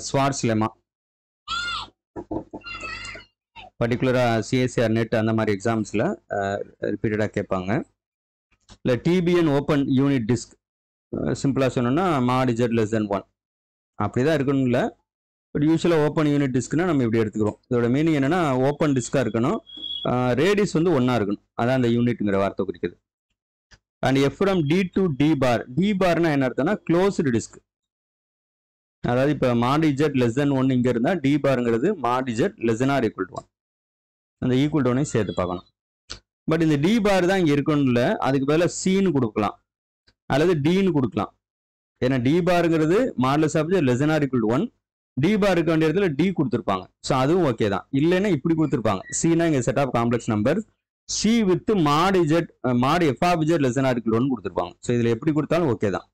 Schwarz lemma, பர்டிகுலராக CSCR net அந்த மாதிரி எக்ஸாம்ஸில் ரிப்பீட்டடாக கேட்பாங்க. இல்லை டிபிஎன் ஓப்பன் யூனிட் டிஸ்க், சிம்பிளாக சொன்னோன்னா mod z less than 1 அப்படி தான் இருக்கணும் இல்லை. பட் யூஸ்வலாக ஓப்பன் யூனிட் டிஸ்க்னா நம்ம இப்படி எடுத்துக்கிறோம். இதோட மீனிங் என்னென்னா ஓப்பன் டிஸ்காக இருக்கணும், ரேடியஸ் வந்து ஒன்றா இருக்கணும், அதான் அந்த யூனிட்டுங்கிற வார்த்தை குறிக்குது. And f from D to D bar, D பார்னா என்ன அர்த்தம்னா க்ளோஸ்டு டிஸ்க். அதாவது இப்போ mod z less than 1 இங்கே இருந்தால் D பாருங்கிறது mod z less than or equal to 1, அந்த ஈக்குவல் டு 1 சேர்த்து பார்க்கணும். பட் இந்த டி பார் தான் இங்கே இருக்கணும் இல்லை, அதுக்கு பதிலாக சின்னு கொடுக்கலாம் அல்லது டின்னு கொடுக்கலாம். ஏன்னா டி பாருங்கிறது modulus of less than or equal to 1, D bar இருக்க வேண்டிய இடத்துல டி கொடுத்துருப்பாங்க. ஸோ அதுவும் ஓகே தான். இல்லைன்னா இப்படி கொடுத்துருப்பாங்க, சினா இங்கே set of complex number, C with mod f of z less than or equal to 1 கொடுத்துருப்பாங்க. ஸோ இதில் எப்படி கொடுத்தாலும் ஓகே தான்.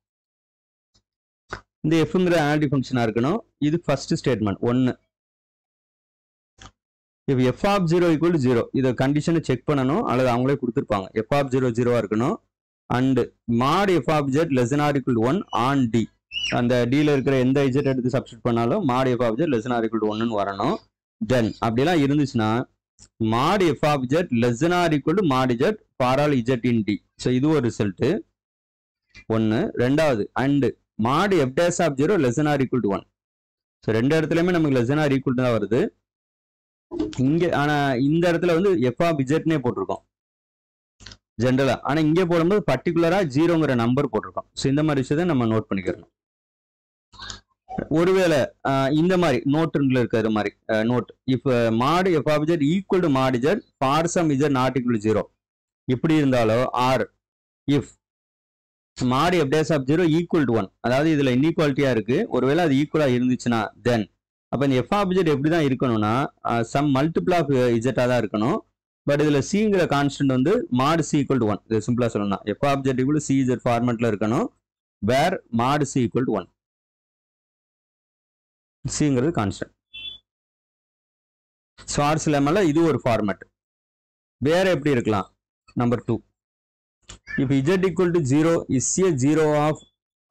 இந்த எஃப்ங்கிற ஆன்டி ஃபங்க்ஷனாக இருக்கணும். இது ஃபர்ஸ்ட் ஸ்டேட்மெண்ட் 1. இப்போ எஃப் ஆஃப் 0 ஈக்குவல் டு 0, இதை கண்டிஷனை செக் பண்ணணும் அல்லது அவங்களே கொடுத்துருப்பாங்க. எஃப் ஆஃப் 0 0 இருக்கணும். And mod f of z less than or equal to 1 on D, அந்த டியில் இருக்கிற எந்த இஜெட் எடுத்து சப்ஸ்டிட் பண்ணாலும் mod f of z less than or equal to 1 வரணும். தென் அப்படிலாம் இருந்துச்சுன்னா mod f of z less than or equal to mod z for all z in d. So இது ஒரு ரிசல்ட்டு 1. ரெண்டாவது and mod f dash of 0 less than or equal to 1. So ரெண்டு இடத்துலையுமே நமக்கு less than or equal to தான் வருது இங்கே. ஆனால் இந்த இடத்துல வந்து f of zனே போட்டிருக்கோம் ஜென்ரலாக, ஆனால் இங்கே போடும்போது பர்டிகுலராக 0ங்கிற நம்பர் போட்டிருக்கோம். ஸோ இந்த மாதிரி விஷயத்தை நம்ம நோட் பண்ணிக்கிறோம். ஒருவேளை இந்த மாதிரி நோட்டுல இருக்கிற மாதிரி note, if mod f of z equal to mod z for some z not equal to 0 இப்படி இருந்தாலோ, or if mod f dash of 0 equal to 1, அதாவது இதில் இன்இக்வாலிட்டியாக இருக்குது, ஒருவேளை அது ஈக்குவலாக இருந்துச்சுன்னா தென் அப்போ இந்த f of z எப்படி தான் இருக்கணும்னா சம் மல்டிபிள் ஆஃப் z தான் இருக்கணும். பட் இதில் சிங்கிற கான்ஸ்டன்ட் வந்து mod c ஈக்குவல் டு 1. இது சிம்பிளாக சொல்லணும்னா f of z equal to cz ஃபார்மெட்டில் இருக்கணும், where mod c equal to 1. சிங்கிறது கான்ஸ்டன்ட். ஸ்வார்ட்ஸ் லெமால இது ஒரு ஃபார்மெட். வேற எப்படி இருக்கலாம்? Number 2, if z equal to 0 is a 0 of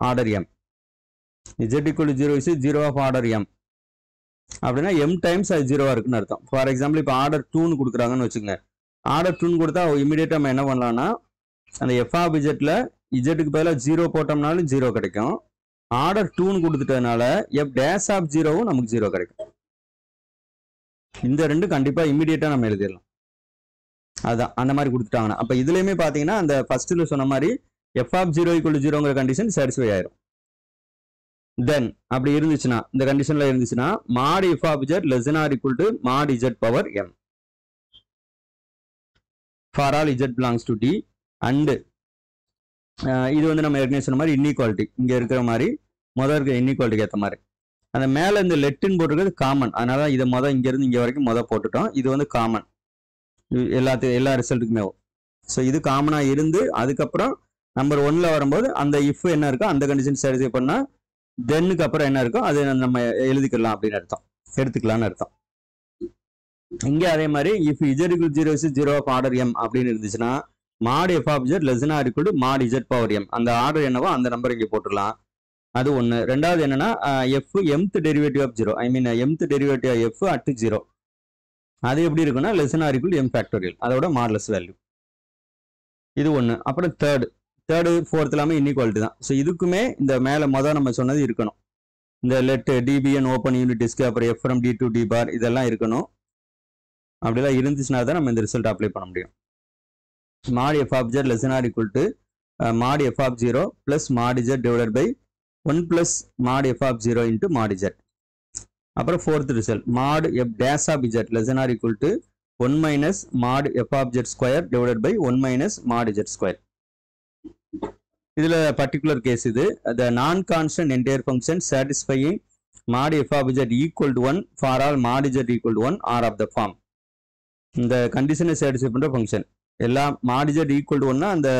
order m, z equal to 0 is a 0 of order m அப்படின்னா m டைம்ஸ் அது 0 இருக்குன்னு அர்த்தம். ஃபார் எக்ஸாம்பிள் இப்போ ஆர்டர் 2ன்னு கொடுக்குறாங்கன்னு வச்சுக்கோங்க. ஆர்டர் 2ன்னு கொடுத்தா இமீடியட்டாக நம்ம என்ன பண்ணலாம்னா அந்த f of zல zக்கு பதிலாக 0 போட்டோம்னாலும் 0 கிடைக்கும். ஆர்டர் 2ன்னு கொடுத்துட்டதுனால f dash of 0வும் நமக்கு 0 கிடைக்கும். இந்த ரெண்டு கண்டிப்பாக இமீடியட்டாக நம்ம எழுதிடலாம். அதுதான் அந்த மாதிரி கொடுத்துட்டாங்கன்னா. அப்போ இதுலையுமே பார்த்தீங்கன்னா அந்த ஃபர்ஸ்ட்டில் சொன்ன மாதிரி f of 0 equal to 0ங்கிற கண்டிஷன் சாட்டிஸ்ஃபை ஆயிரும். தென் அப்படி இருந்துச்சுன்னா, இந்த கண்டிஷனில் இருந்துச்சுன்னா mod f of z less than or equal to mod z power m for all z belongs to d. And இது வந்து நம்ம ஏற்கனவே சொன்ன மாதிரி இன்இக்வாலிட்டி, இங்கே இருக்கிற மாதிரி முதல் இருக்கிற இன்இக்வாலிட்டிக்கு ஏற்ற மாதிரி அந்த மேலே இந்த லெட்டுன்னு போட்டிருக்கிறது காமன், அதனால இதை இங்கேருந்து இங்கே வரைக்கும் போட்டுட்டோம். இது வந்து காமன் எல்லா ரிசல்ட்டுக்குமே. ஸோ இது காமனாக இருந்து அதுக்கப்புறம் நம்பர் 1ல் வரும்போது அந்த இஃப் என்ன இருக்கோ அந்த கண்டிஷன் சாட்டிஸ்ஃபை பண்ணால் தென்னுக்கு அப்புறம் என்ன இருக்கோ அது நம்ம எழுதிக்கலாம் அப்படின்னு அர்த்தம், எடுத்துக்கலாம்னு அர்த்தம். இங்கே அதே மாதிரி if z equal to 0 is 0 of order m அப்படின்னு இருந்துச்சுன்னா mod f of z less than or equal to mod z power m, அந்த ஆர்டர் என்னவோ அந்த நம்பர் இங்கே போட்டுடலாம். அது ஒன்று. ரெண்டாவது என்னன்னா f mth derivative of 0, I mean mth derivative of f at 0, அது எப்படி இருக்குன்னா less than or equal to m factorial, அதோட மாடலஸ் வேல்யூ. இது ஒன்று. அப்புறம் தேர்டு ஃபோர்த் எல்லாமே இன்இக்வாலிட்டி தான். ஸோ இதுக்குமே இந்த மேலே நம்ம சொன்னது இருக்கணும். இந்த let D be an open unit disc அப்புறம் f from D to D bar இதெல்லாம் இருக்கணும். அப்படிலாம் இருந்துச்சுன்னா தான் நம்ம இந்த ரிசல்ட் அப்ளை பண்ண முடியும். mod f of z less than or equal to mod f of 0 plus mod z divided by 1 plus mod f of 0 into mod z. அப்புறம் fourth result mod f dash of z less than or equal to 1 minus mod f of z square divided by 1 minus mod z square. இதில் particular case இது, the non-constant entire function satisfying mod f of z equal to 1 for all mod z equal to 1 are of the form. இந்த கண்டிஷனை satisfy பண்ணுற function எல்லாம் mod z equal to 1னா அந்த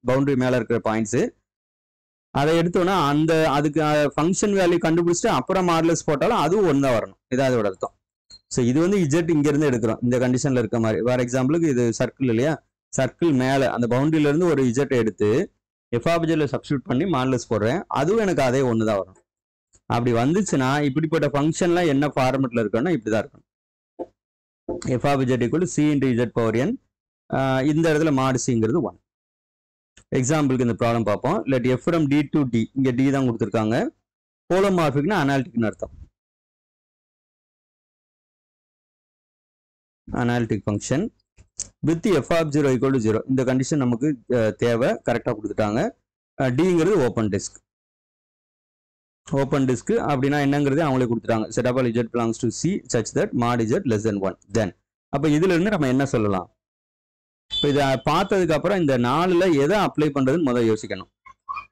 boundary மேலே இருக்கிற points, அதை எடுத்தோன்னா அதுக்கு ஃபங்க்ஷன் வேல்யூ கண்டுபிடிச்சிட்டு அப்புறம் மாடலஸ் போட்டாலும் அதுவும் 1 தான் வரணும். இதான் அதோட அர்த்தம். ஸோ இது வந்து z இங்கேருந்து எடுக்கிறோம் இந்த கண்டிஷனில் இருக்க மாதிரி. ஃபார் எக்ஸாம்பிளுக்கு இது சர்க்கிள் இல்லையா, சர்க்கிள் மேலே அந்த பவுண்டரியிலேருந்து ஒரு z எடுத்து f of zல சப்ஸ்டியூட் பண்ணி மாடலஸ் போடுறேன், அதுவும் எனக்கு அதே 1 தான் வரும். அப்படி வந்துச்சுன்னா இப்படிப்பட்ட ஃபங்க்ஷன்லாம் என்ன ஃபார்மெட்டில் இருக்குன்னா இப்படி தான் இருக்கும். F of z equal c into z power n. இந்த இடத்துல மாடு சிங்கிறது 1. எக்ஸாம்பிளுக்கு இந்த ப்ராப்ளம் பார்ப்போம். Let f from D to D, இங்கே டி தான் கொடுத்துருக்காங்க. ஹோலோமார்பிக்னா அனாலிட்டிக்னு அர்த்தம். Analytic function with f of 0 equal to 0. இந்த கண்டிஷன் நமக்கு தேவை, கரெக்டாக கொடுத்துட்டாங்க. டிங்கிறது ஓப்பன் டிஸ்க். ஓப்பன் டிஸ்க் அப்படின்னா என்னங்கிறது அவங்களே கொடுத்துட்டாங்க. Set of all z belongs to c such that mod Z less தென் 1. தென் அப்போ இதுல இருந்து நம்ம என்ன சொல்லலாம்? இப்போ இதை பார்த்ததுக்கு அப்புறம் இந்த 4ல் எதை அப்ளை பண்றதுன்னு முதல் யோசிக்கணும்.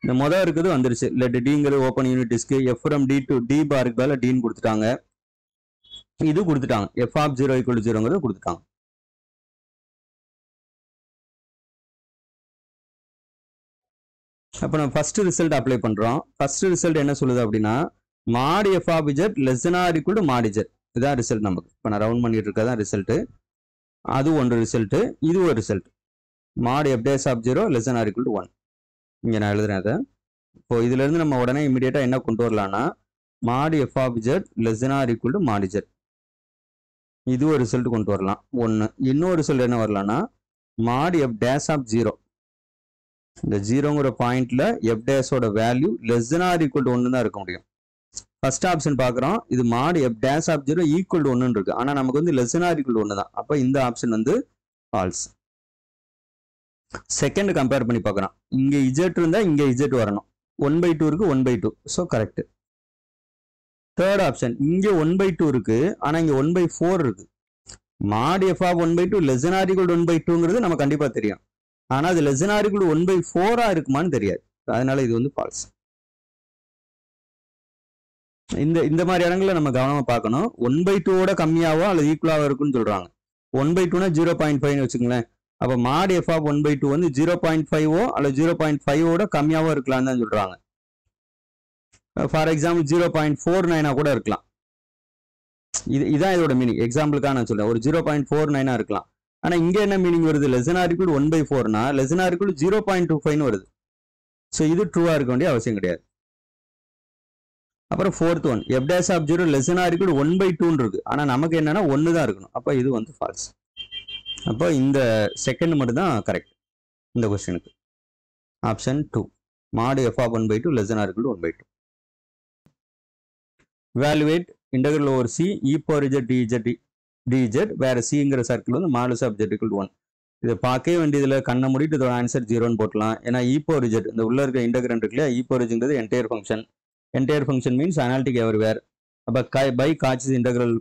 இந்த முதல் இருக்குது வந்துருச்சு. லெட் டிங்கிறது open unit disc. F from D to D பாருக்கு பதில் டின்னு கொடுத்துட்டாங்க. இது கொடுத்துட்டாங்க. எஃப் ஆஃப் 0 ஈக்குவல் டு 0ங்கிறது கொடுத்துட்டாங்க. அப்போ நம்ம ஃபர்ஸ்ட் ரிசல்ட் அப்ளை பண்றோம். ஃபர்ஸ்ட் ரிசல்ட் என்ன சொல்லுது அப்படின்னா mod f of z less than or equal to mod z. இதான் ரிசல்ட் நமக்கு. இப்போ நான் ரவுண்ட் பண்ணிட்டு இருக்கதான் ரிசல்ட். அது ஒன்று ரிசல்ட், இது ஒரு result. Mod f dash of 0 less than or equal to 1. இங்கே நான் எழுதுறேன் அதை. இப்போ இதுல இருந்து நம்ம உடனே இமீடியட்டா என்ன கொண்டு வரலாம்னா mod f of z less than or equal to mod z. இது ஒரு ரிசல்ட் கொண்டு வரலாம். ஒன்று. இன்னொரு ரிசல்ட் என்ன வரலாம்னா மாட் எஃப் டேஸ் ஆஃப் 0. இந்த 0ங்கிற பாயிண்ட்ல எஃப் டேஸோட value less than or equal to 1 தான் இருக்க முடியும். ஃபர்ஸ்ட் ஆப்ஷன் பார்க்குறோம். இது mod f dash of 0 equal to 1 இருக்கு. ஆனால் நமக்கு வந்து less than or equal to 1 தான். அப்போ இந்த ஆப்ஷன் வந்து ஃபால்ஸ். செகண்ட் கம்பேர் பண்ணி பார்க்குறோம். இங்கே இஜெட் இருந்தால் இங்கே இஜெட் வரணும். 1/2 இருக்கு, 1/2. So correct. தேர்ட் ஆப்ஷன் இங்கே 1/2 இருக்கு, ஆனால் இங்கே 1/4 இருக்கு. Mod f of 1/2 less than or equal to 1/2ங்கிறது நம்ம கண்டிப்பாக தெரியும். ஆனால் அது less than or equal to 1/4 இருக்குமான்னு தெரியாது. அதனால இது வந்து ஃபால்ஸ். இந்த மாதிரி இடங்களில் நம்ம கவனமாக பார்க்கணும். 1/2ஓட கம்மியாவோ அல்லது ஈக்குவலாவோ இருக்குன்னு சொல்றாங்க. 1/2னா 0.5ன்னு வச்சுக்கோங்களேன். அப்போ மாட் எஃப் ஆஃப் 1/2 வந்து 0.5ஓ அல்லது 0.5ஓட கம்மியாவோ இருக்கலாம்னு தான் சொல்றாங்க. ஃபார் எக்ஸாம்பிள் 0.49 கூட இருக்கலாம். இதான் இதோட மீனிங். எக்ஸாம்பிளுக்காக நான் சொல்றேன். ஒரு 0.49 இருக்கலாம். ஆனால் இங்கே என்ன மீனிங் வருது? Less than or equal to 1/4னா less than or equal to 0.25ன்னு வருது. ஸோ இது ட்ரூவா இருக்க வேண்டிய அவசியம் கிடையாது. அப்புறம் fourth one f dash of 0 less than or equal to 1/2 இருக்கு. ஆனால் நமக்கு என்னன்னா 1 தான் இருக்கணும். அப்போ இது வந்து ஃபால்ஸ். அப்போ இந்த செகண்ட் மட்டும் தான் கரெக்ட் இந்த கொஸ்டினுக்கு. Option 2 mod f of 1/2 less than or equal to 1/2. Evaluate integral over C e power z dz வேற சிங்கிற சர்க்கிள் வந்து modulus of z equal to 1. இதை பார்க்கவே வேண்டியதுல கண்ணை மூடிட்டு இதோட ஆன்சர் 0ன்னு போட்டலாம். ஏன்னா இ பவர் இஜெட் இந்த உள்ள இருக்க இன்டெகிரண்ட் இருக்கு இல்லையா, இ பவர் இஜெட்ங்கிறது entire function. Entire function means analytic everywhere. அப்போ by Cauchy's integral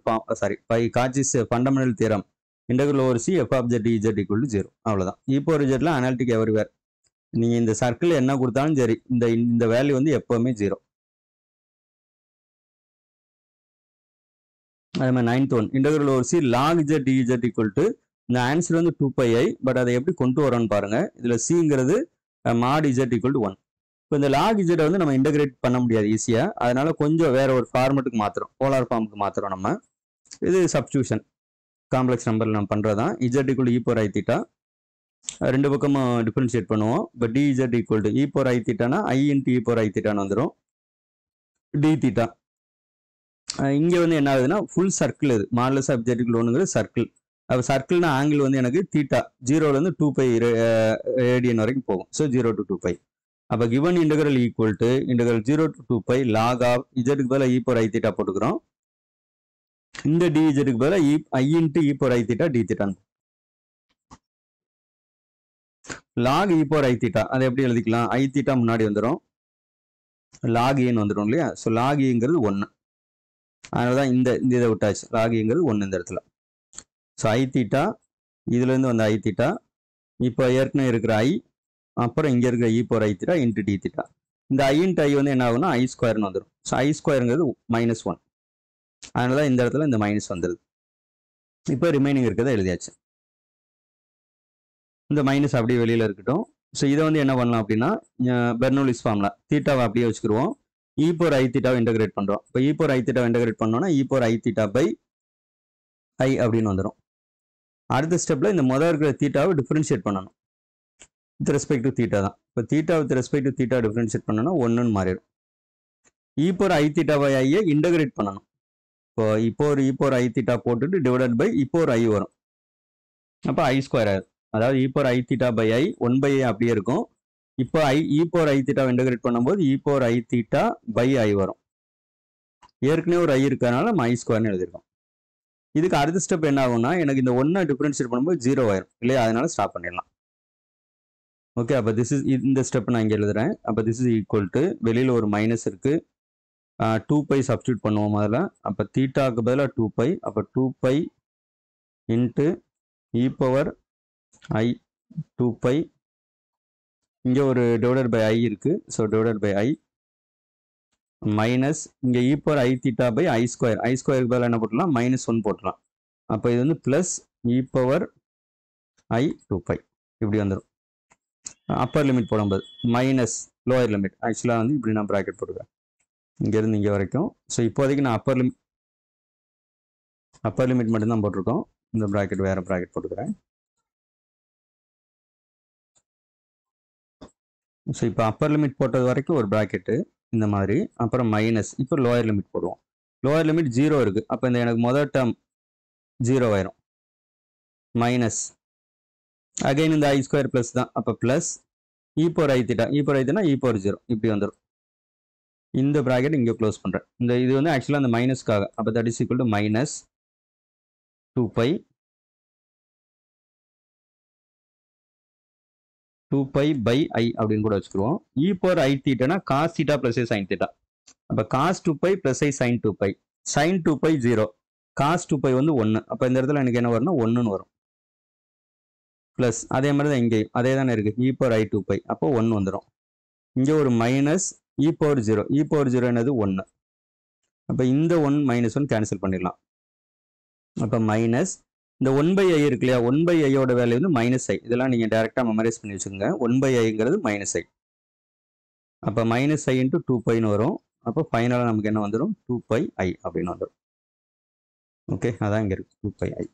by Cauchy's fundamental theorem integral over c f of z dz equal to 0. அவ்வளோதான். இ பவர் இஜெட்ல அனாலிட்டிக் எவரிவேர். நீங்க இந்த சர்க்கிள் என்ன கொடுத்தாலும் சரி இந்த வேல்யூ வந்து எப்பவுமே 0. அதே மாதிரி 9th one integral over C log z dz equal to இந்த ஆன்சர் வந்து 2πi. பட் அதை எப்படி கொண்டு வரோன்னு பாருங்க. இதுல சிங்கிறது மாட் z ஈக்குவல் டு 1. இப்போ இந்த log z வந்து நம்ம இன்டெகிரேட் பண்ண முடியாது ஈஸியா. அதனால கொஞ்சம் வேற ஒரு ஃபார்மெட்டுக்கு மாத்திரம், போலார் ஃபார்முக்கு மாத்திரம். நம்ம இது சப்ஸ்டியூஷன் காம்ப்ளெக்ஸ் நம்பர்ல நம்ம பண்றதான். z equal to e power i theta ரெண்டு பக்கமும் டிஃபரன்ஷியேட் பண்ணுவோம். இப்போ dz equal to e power i தீட்டானா i into e power i தீட்டான்னு வந்துடும். டி தீட்டா இங்கே வந்து என்ன ஆகுதுன்னா ஃபுல் சர்க்கிள். இது மாடுலஸ் ஆஃப் z ஈக்குவல் 1ங்கிறது சர்க்கிள். அப்போ சர்க்கிள்னா ஆங்கிள் வந்து எனக்கு தீட்டா 0லேருந்து 2π ரேடியன் வரைக்கும் போகும். So 0 to 2π. அப்போ given integral equal to integral 0 to 2π log of இஜெட்டுக்கு பதிலாக இ பவர் ஐ தீட்டா போட்டுக்கிறோம். இந்த டிஇஜெட்டுக்கு பதிலாக i into e power i theta d தீட்டான்னு. Log e power i theta அதை எப்படி எழுதிக்கலாம்? ஐ தீட்டா முன்னாடி வந்துடும், லாக் ஏன்னு வந்துடும் இல்லையா. ஸோ லாக் ஏங்கிறது 1. அதனால தான் இந்த இதை விட்டாச்சு. லாக் ஏங்கிறது 1 இந்த இடத்துல. ஸோ ஐ தீட்டா இதுலேருந்து வந்த ஐ தீட்டா இப்போ ஏற்கனவே இருக்கிற ஐ, அப்புறம் இங்கே இருக்கிற இ power i theta into D theta. இந்த ஐ இன்ட்டு ஐ வந்து என்ன ஆகும்னா ஐ ஸ்கொயர்னு வந்துடும். ஸோ ஐ ஸ்கொயருங்கிறது -1. அதனால தான் இந்த இடத்துல இந்த மைனஸ் வந்துடுது. இப்போ ரிமைனிங் இருக்கிறத எழுதியாச்சு. இந்த மைனஸ் அப்படியே வெளியில் இருக்கட்டும். ஸோ இதை வந்து என்ன பண்ணலாம் அப்படின்னா பெர்னோலிஸ் ஃபார்முலா தீட்டாவை அப்படியே வச்சுக்கிடுவோம். இ பவர் ஐ தீட்டாவை இன்டெகிரேட் பண்ணுறோம். இப்போ இ பவர் ஐ தீட்டாவை இன்டெகிரேட் பண்ணோம்னா இ power i theta by i அப்படின்னு வந்துடும். அடுத்த ஸ்டெப்பில் இந்த முதல் இருக்கிற தீட்டாவை டிஃபரன்ஷியேட் பண்ணணும் வித் ரெஸ்பெக்ட் டு தீட்டா தான். இப்போ theta with respect to theta differentiate பண்ணோம்னா 1ன்னு மாறிடும். E power i theta by ஐயை இன்டகிரேட் பண்ணணும். இப்போ இப்போ ஒரு இ பவர் ஐ தீட்டா போட்டுட்டு டிவைடட் பை இப்போ ஒரு ஐ வரும். அப்போ ஐ ஸ்கொயர் ஆகுது. அதாவது e power i theta by i 1/i அப்படியே இருக்கும். இப்போ e power i theta integrate பண்ணும்போது e power i theta by i வரும். ஏற்கனவே ஒரு ஐ இருக்கிறதுனால நம்ம ஐ ஸ்கொயர்னு எழுதிருக்கோம். இதுக்கு அடுத்த ஸ்டெப் என்ன ஆகும்னா, எனக்கு இந்த 1 டிஃபரன்ஷியேட் பண்ணும்போது 0 ஆயிரும் இல்லையா, அதனால ஸ்டாப் பண்ணிடலாம். ஓகே, அப்போ இந்த ஸ்டெப் நான் இங்கே எழுதுறேன். அப்போ திஸ் இஸ் ஈக்குவல் டு, வெளியில் ஒரு மைனஸ் இருக்கு, 2π சப்ஸ்டியூட் பண்ணுவோம் முதல்ல. அப்போ தீட்டாவுக்கு பதிலாக 2π, அப்போ 2π இன்ட்டு இ பவர் ஐ 2π, இங்கே ஒரு டிவைடட் பை ஐ இருக்கு, so divided by i minus இங்கே e power i theta by i square. I ஸ்கொயருக்கு பதிலாக என்ன போட்டலாம், -1 போட்டலாம். அப்போ இது வந்து ப்ளஸ் இ பவர் ஐ 2π இப்படி வந்துடும். அப்பர் லிமிட் போடும்போது மைனஸ் லோயர் லிமிட். ஆக்சுவலாக வந்து இப்படி நான் ப்ராக்கெட் போட்டுக்கிறேன் இங்கேருந்து இங்கே வரைக்கும். ஸோ இப்போதைக்கு நான் அப்பர் லிமிட் மட்டும்தான் போட்டிருக்கோம். இந்த ப்ராக்கெட் வேறு ப்ராக்கெட் போட்டுக்கிறேன். ஸோ இப்போ அப்பர் லிமிட் போட்டது வரைக்கும் ஒரு ப்ராக்கெட்டு இந்த மாதிரி, அப்புறம் மைனஸ். இப்போ லோயர் லிமிட் போடுவோம். லோயர் லிமிட் 0 இருக்குது. அப்போ இந்த எனக்கு முதல் டேர்ம் 0 ஆயிரும். மைனஸ் அகைன் இந்த ஐ ஸ்கொயர் ப்ளஸ் தான், அப்போ plus E power i theta e power 0 இப்படி வந்துடும். இந்த ப்ராக்கெட் இங்கே க்ளோஸ் பண்ணுறேன். இது வந்து ஆக்சுவலாக அந்த மைனஸ்க்காக. அப்போ that is equal to minus 2π by i அப்படின்னு கூட வச்சுக்குவோம். இ பவர் ஐ தீட்டானா cos theta plus i sine theta. அப்போ cos 2π plus i sine 2π. Sine 2π 0, cos 2π வந்து 1. அப்போ இந்த இடத்துல எனக்கு என்ன வரும்னா 1ன்னு வரும். ப்ளஸ் அதே மாதிரி தான் இங்கேயும் அதே தானே இருக்குது, இ பவர் ஐ 2π, அப்போ 1 வந்துடும். இங்கே ஒரு minus e power 0, e power 0 என்னது 1. அப்போ இந்த 1 -1 கேன்சல் பண்ணிடலாம். அப்போ மைனஸ் இந்த 1/i இருக்கு இல்லையா, 1/iயோட வேல்யூ வந்து -i. இதெல்லாம் நீங்கள் டேரெக்டாக மெமரைஸ் பண்ணி வச்சுக்கோங்க. 1/iங்கிறது -i. அப்போ -i இன்ட்டு 2πன்னு வரும். அப்போ ஃபைனலாக நமக்கு என்ன வந்துடும், 2πi அப்படின்னு வந்துடும். ஓகே, அதான் இங்கே இருக்குது 2πi.